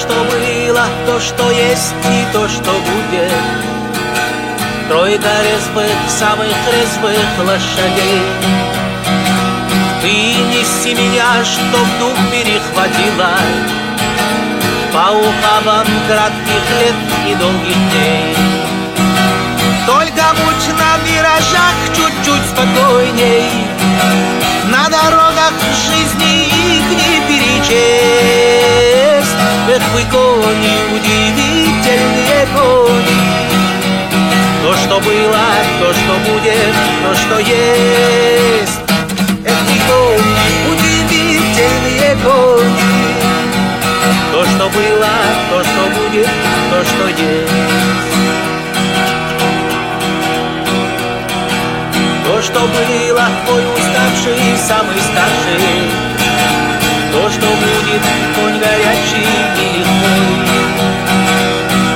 что было, то, что есть и то, что будет. Тройка резвых, самых резвых лошадей. Ты неси меня, чтоб дух перехватила по ухабам кратких лет и долгих дней. Только будь на виражах чуть-чуть спокойней, на дорогах жизни их не перечесть. Эх, вы кони, удивительные кони. То, что было, то, что будет, то, что есть. Эх, вы кони, удивительные кони. То, что было, то, что будет, то, что есть. То, что было, твой уставший, самый старший. То, что будет, конь горячий и легкой.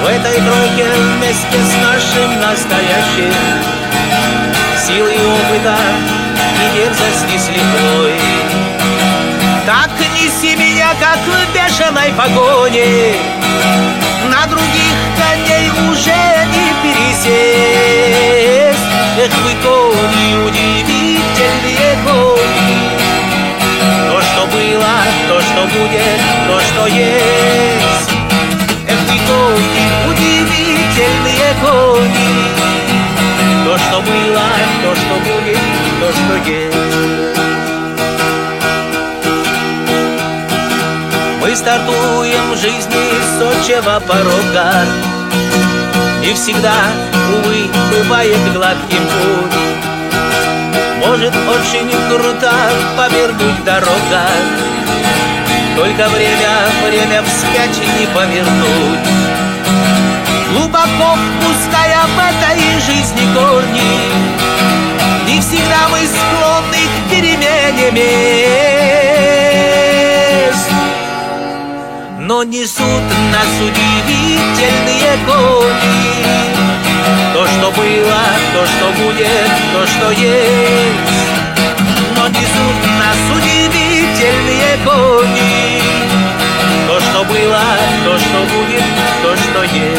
В этой тройке вместе с нашим настоящим силы опыта и дерзости слепой. Так неси меня, как в бешеной погоне, на других коней уже не пересесть. Эх, вы кони, удивительные кони. То, что было, то, что будет, то, что есть. Эх, вы кони, удивительные кони. То, что было, то, что будет, то, что есть. Мы стартуем в жизни с отчего порога, и всегда, увы, бывает гладким путь. Может очень круто повернуть дорога, только время вспять не повернуть. Глубоко впуская в этой жизни корни, не всегда мы склонны к перемене мест. Но несут нас удивительные кони. То, что было, то, что будет, то, что есть. Но несут нас удивительные кони. То, что было, то, что будет, то, что есть.